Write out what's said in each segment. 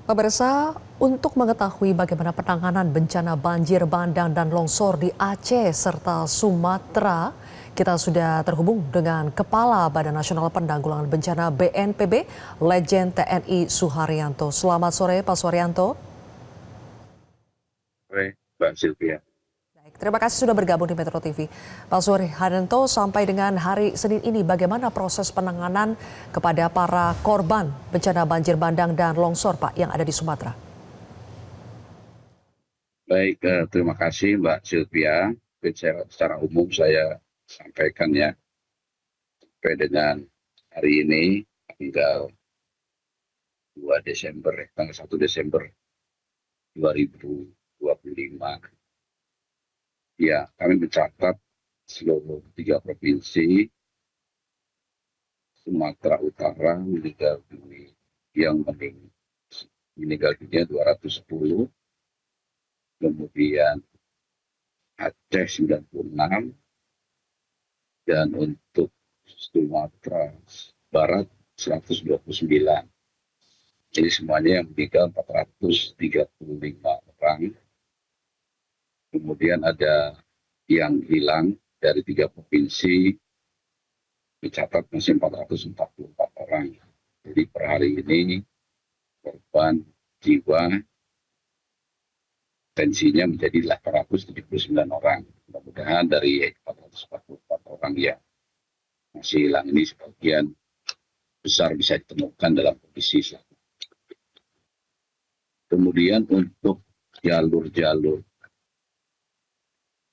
Pemirsa, untuk mengetahui bagaimana penanganan bencana banjir bandang dan longsor di Aceh serta Sumatera, kita sudah terhubung dengan Kepala Badan Nasional Penanggulangan Bencana BNPB, Legend TNI Suharyanto. Selamat sore, Pak Suharyanto. Sore, Mbak Sylvia. Terima kasih sudah bergabung di Metro TV. Pak Suharyanto, sampai dengan hari Senin ini bagaimana proses penanganan kepada para korban bencana banjir bandang dan longsor, Pak, yang ada di Sumatera? Baik, terima kasih Mbak Sylvia. Secara umum saya sampaikan ya, sampai dengan hari ini tanggal 2 Desember, tanggal 1 Desember 2025. Ya, kami mencatat seluruh 3 provinsi Sumatera Utara yang meninggal dunia 210, kemudian Aceh 96, dan untuk Sumatera Barat 129. Jadi semuanya yang meninggal 435 orang. Kemudian ada yang hilang dari 3 provinsi, dicatat masih 444 orang. Jadi per hari ini korban jiwa tensinya menjadi 879 orang. Mudah-mudahan dari 444 orang yang masih hilang ini sebagian besar bisa ditemukan dalam kondisi selamat. Kemudian untuk jalur-jalur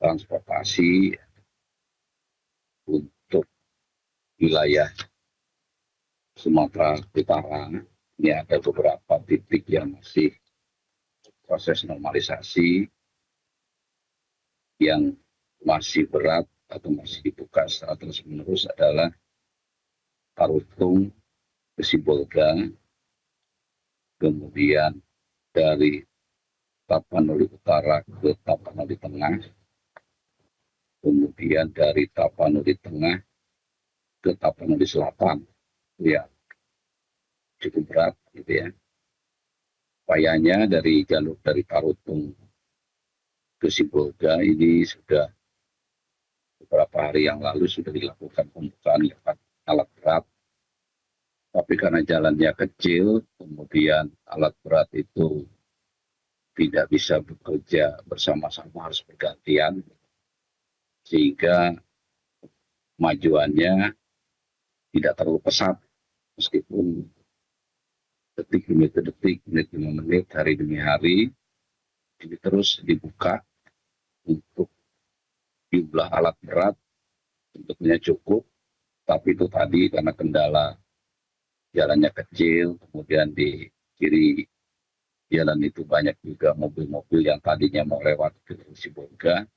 transportasi untuk wilayah Sumatera Utara, ini ada beberapa titik yang masih proses normalisasi, yang masih berat atau masih dibuka secara terus-menerus adalah Tarutung ke Sibolga, kemudian dari Tapanuli Utara ke Tapanuli Tengah, kemudian dari Tapanuli Tengah ke Tapanuli Selatan. Ya, cukup berat gitu ya. Upayanya dari jalur dari Tarutung ke Sibolga ini sudah beberapa hari yang lalu sudah dilakukan pembukaan lewat alat berat. Tapi karena jalannya kecil, kemudian alat berat itu tidak bisa bekerja bersama-sama, harus bergantian, sehingga kemajuannya tidak terlalu pesat, meskipun detik demi detik, menit demi menit, hari demi hari, ini terus dibuka untuk jumlah alat berat bentuknya cukup, tapi itu tadi karena kendala jalannya kecil, kemudian di kiri jalan itu banyak juga mobil-mobil yang tadinya mau lewat ke Sibolga,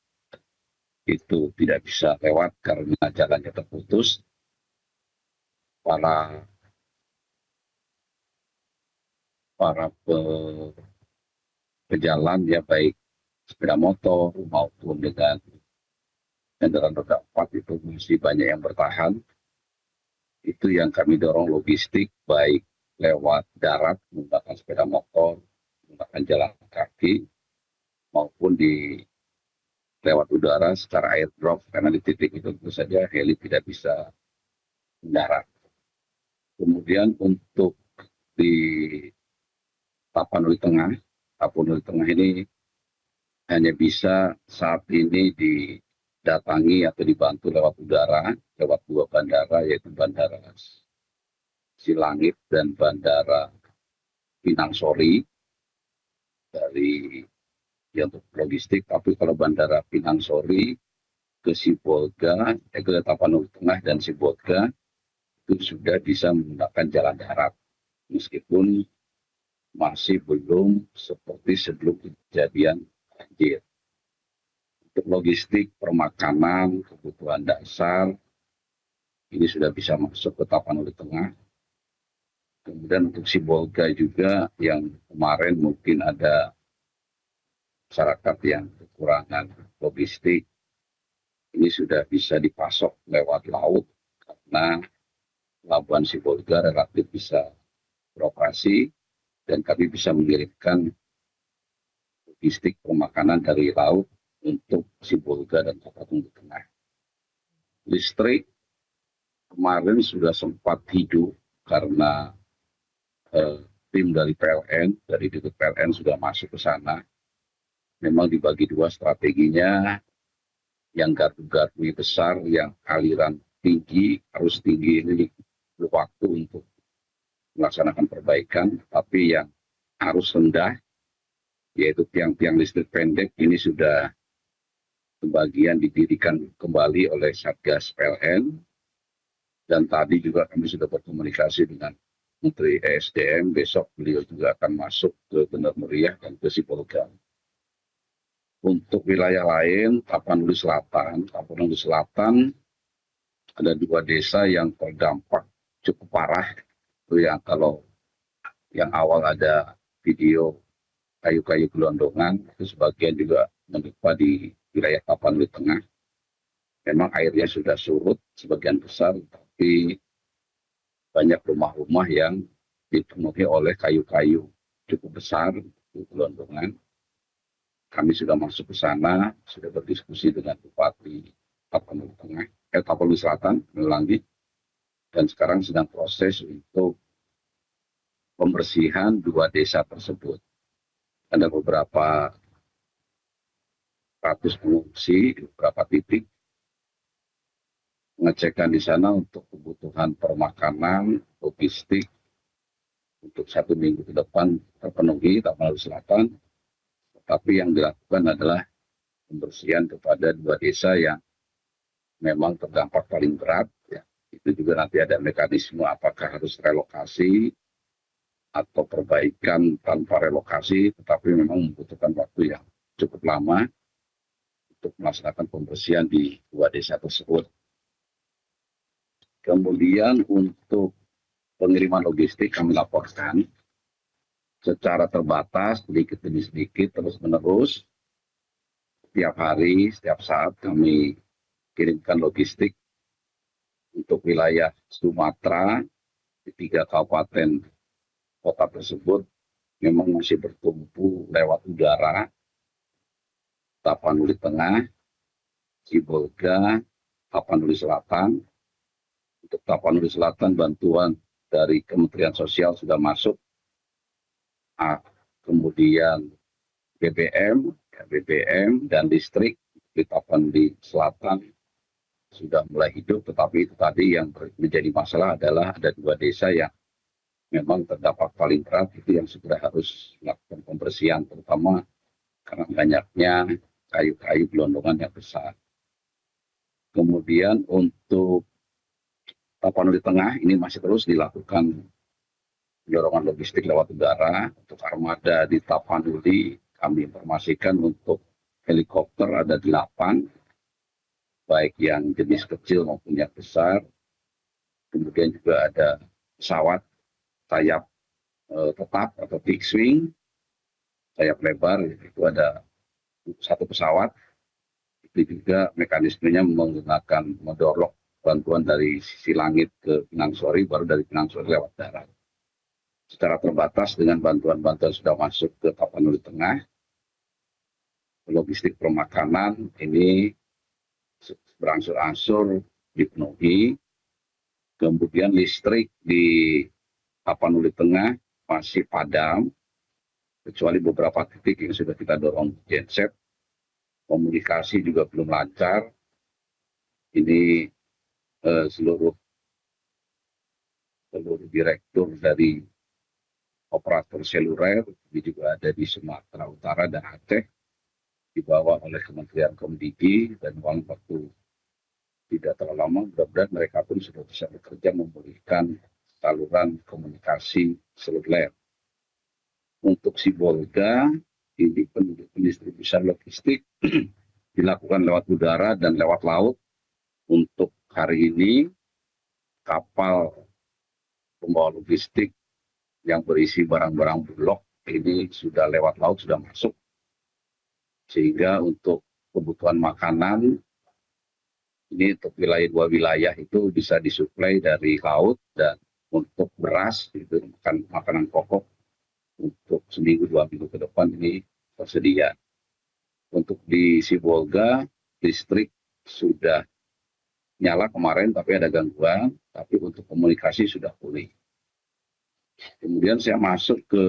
itu tidak bisa lewat karena jalannya terputus. Para pejalan ya, baik sepeda motor maupun dengan kendaraan roda 4 itu masih banyak yang bertahan. Itu yang kami dorong logistik, baik lewat darat menggunakan sepeda motor, menggunakan jalan kaki, maupun di lewat udara secara airdrop, karena di titik itu tentu saja heli tidak bisa mendarat. Kemudian untuk di Tapanuli Tengah ini hanya bisa saat ini didatangi atau dibantu lewat udara, lewat 2 bandara, yaitu Bandara Silangit dan Bandara Pinang Sori, dari untuk logistik. Tapi kalau Bandara Pinang Sori ke Sibolga, ke Tapanuli Tengah dan Sibolga, itu sudah bisa menggunakan jalan darat, meskipun masih belum seperti sebelum kejadian banjir. Untuk logistik, permakanan, kebutuhan dasar, ini sudah bisa masuk ke Tapanuli Tengah. Kemudian untuk Sibolga juga, yang kemarin mungkin ada masyarakat yang kekurangan logistik, ini sudah bisa dipasok lewat laut, karena Pelabuhan Sibolga relatif bisa beroperasi. dan kami bisa mengirimkan logistik pemakanan dari laut untuk Sibolga dan Tapanuli Tengah. Listrik kemarin sudah sempat hidup karena tim dari PLN, dari DPP PLN sudah masuk ke sana. Memang dibagi dua strateginya, yang gardu-gardu besar, yang aliran tinggi, arus tinggi ini perlu waktu untuk melaksanakan perbaikan, tapi yang arus rendah, yaitu tiang-tiang listrik pendek, ini sudah sebagian didirikan kembali oleh Satgas PLN, dan tadi juga kami sudah berkomunikasi dengan Menteri ESDM, besok beliau juga akan masuk ke Benar Meriah dan ke Sibolga. Untuk wilayah lain, Tapanuli Selatan ada 2 desa yang terdampak cukup parah. Itu yang kalau yang awal ada video kayu-kayu gelondongan, itu sebagian juga menimpa di wilayah Tapanuli Tengah. Memang airnya sudah surut sebagian besar, tapi banyak rumah-rumah yang dipenuhi oleh kayu-kayu cukup besar, gelondongan. Kami sudah masuk ke sana, sudah berdiskusi dengan Bupati Tapanuli Selatan, Melangi, dan sekarang sedang proses untuk pembersihan 2 desa tersebut. Ada beberapa ratus pengungsi di beberapa titik, pengecekan di sana untuk kebutuhan permakanan, logistik, untuk 1 minggu ke depan terpenuhi Tapanuli Selatan. Tapi yang dilakukan adalah pembersihan kepada 2 desa yang memang terdampak paling berat. Ya. Itu juga nanti ada mekanisme apakah harus relokasi atau perbaikan tanpa relokasi, tetapi memang membutuhkan waktu yang cukup lama untuk melaksanakan pembersihan di 2 desa tersebut. Kemudian untuk pengiriman logistik kami laporkan secara terbatas, sedikit demi sedikit, terus-menerus. Setiap hari, setiap saat kami kirimkan logistik untuk wilayah Sumatera di 3 kabupaten kota tersebut. Memang masih bertumpu lewat udara, Tapanuli Tengah, Sibolga, Tapanuli Selatan. Untuk Tapanuli Selatan, bantuan dari Kementerian Sosial sudah masuk. Kemudian BBM dan listrik di Tapanuli Selatan sudah mulai hidup, tetapi itu tadi yang menjadi masalah adalah ada 2 desa yang memang terdampak paling berat, itu yang segera harus melakukan pembersihan, terutama karena banyaknya kayu-kayu gelondongan yang besar. Kemudian untuk Tapanuli Tengah ini masih terus dilakukan pendorongan logistik lewat udara. Untuk armada di Tapanuli kami informasikan untuk helikopter ada 8, baik yang jenis kecil maupun yang besar. Kemudian juga ada pesawat sayap tetap atau fixed wing, sayap lebar, itu ada 1 pesawat. Itu juga mekanismenya menggunakan mendorong bantuan dari sisi langit ke Pinang Sori, baru dari Pinang Sori lewat darat. Secara terbatas dengan bantuan-bantuan sudah masuk ke Tapanuli Tengah. Logistik permakanan ini berangsur-angsur dipenuhi. Kemudian listrik di Tapanuli Tengah masih padam, kecuali beberapa titik yang sudah kita dorong genset. Komunikasi juga belum lancar. Ini seluruh direktur dari operator seluler, ini juga ada di Sumatera Utara dan Aceh, dibawa oleh Kementerian Komunikasi, dan dalam waktu tidak terlalu lama, mudah-mudahan mereka pun sudah bisa bekerja memulihkan saluran komunikasi seluler. Untuk Sibolga, ini pendistribusian logistik dilakukan lewat udara dan lewat laut. Untuk hari ini, kapal pembawa logistik yang berisi barang-barang bulog ini sudah lewat laut, sudah masuk. Sehingga untuk kebutuhan makanan, ini untuk 2 wilayah itu bisa disuplai dari laut, dan untuk beras, itu makanan pokok, untuk seminggu 2 minggu ke depan ini tersedia. Untuk di Sibolga, listrik sudah nyala kemarin tapi ada gangguan, tapi untuk komunikasi sudah pulih. Kemudian saya masuk ke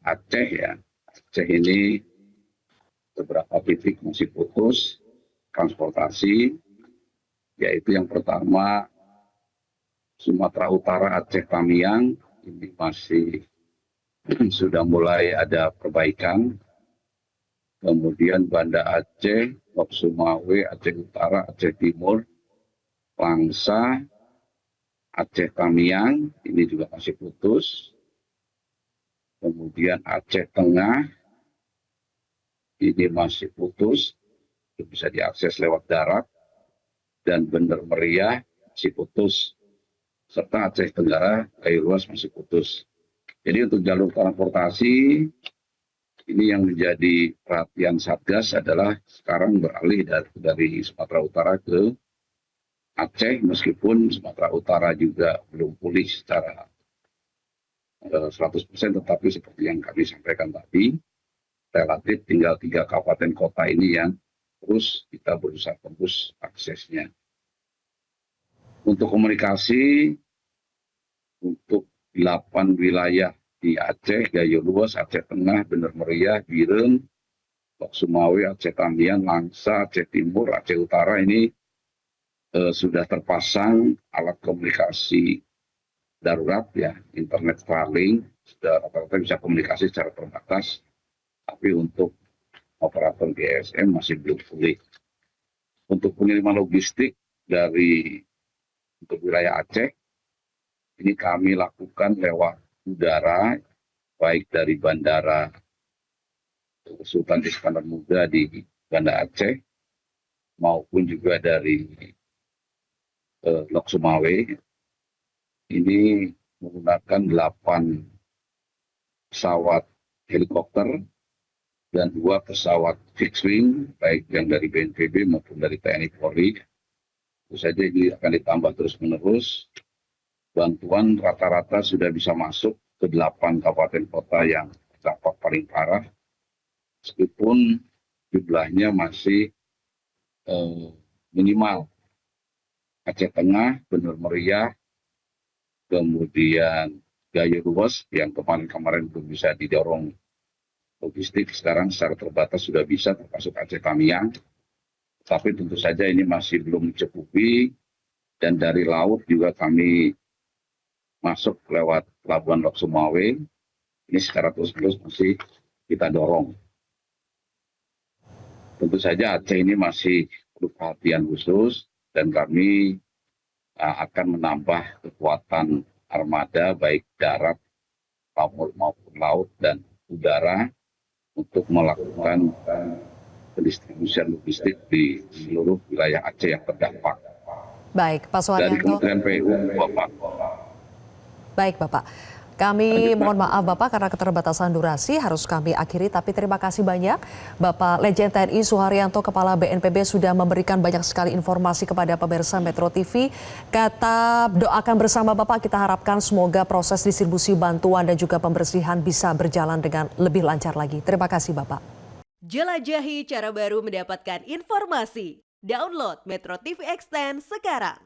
Aceh ya. Aceh ini beberapa titik masih putus transportasi, yaitu yang pertama Sumatera Utara Aceh Tamiang ini masih sudah mulai ada perbaikan. Kemudian Banda Aceh, Lok Sumawe, Aceh Utara, Aceh Timur, Langsa, Aceh Tamiang ini juga masih putus. Kemudian Aceh Tengah ini masih putus, bisa diakses lewat darat, dan Bener Meriah masih putus, serta Aceh Tenggara, Kayu Luas masih putus. Jadi untuk jalur transportasi, ini yang menjadi perhatian Satgas adalah sekarang beralih dari Sumatera Utara ke Aceh, meskipun Sumatera Utara juga belum pulih secara 100%, tetapi seperti yang kami sampaikan tadi, relatif tinggal 3 kabupaten kota ini yang terus kita berusaha tembus aksesnya. Untuk komunikasi, untuk 8 wilayah di Aceh, Gayo Luas, Aceh Tengah, Bener Meriah, Bireng, Lok Sumawe, Aceh Tamiang, Langsa, Aceh Timur, Aceh Utara ini sudah terpasang alat komunikasi darurat ya, internet Starlink, sudah rata-rata bisa komunikasi secara terbatas, tapi untuk operator GSM masih belum pulih. Untuk pengiriman logistik untuk wilayah Aceh, ini kami lakukan lewat udara, baik dari Bandara Sultan Iskandar Muda di Banda Aceh, maupun juga dari Lok Sumawe. Ini menggunakan 8 pesawat helikopter dan 2 pesawat fixed wing, baik yang dari BNPB maupun dari TNI Polri. Tentu saja ini akan ditambah terus-menerus. Bantuan rata-rata sudah bisa masuk ke 8 kabupaten kota yang terdampak paling parah, meskipun jumlahnya masih minimal. Aceh Tengah, Bener Meriah, kemudian Gayo Luas yang kemarin belum bisa didorong logistik, sekarang secara terbatas sudah bisa, termasuk Aceh Tamiang. Tapi tentu saja ini masih belum mencukupi, dan dari laut juga kami masuk lewat Pelabuhan Lok Sumawe. Ini secara terus-menerus masih kita dorong. Tentu saja Aceh ini masih perlu perhatian khusus, dan kami akan menambah kekuatan armada baik darat maupun laut dan udara untuk melakukan pendistribusian logistik di seluruh wilayah Aceh yang terdampak. Baik, Pak Dari Suharyanto. Kementerian PU, Bapak. Baik, Bapak. Kami mohon maaf Bapak karena keterbatasan durasi harus kami akhiri, tapi terima kasih banyak Bapak Legend TNI Suharyanto, Kepala BNPB, sudah memberikan banyak sekali informasi kepada pemirsa Metro TV. Kata doakan bersama Bapak, kita harapkan semoga proses distribusi bantuan dan juga pembersihan bisa berjalan dengan lebih lancar lagi. Terima kasih Bapak. Jelajahi cara baru mendapatkan informasi. Download Metro TV Extend sekarang.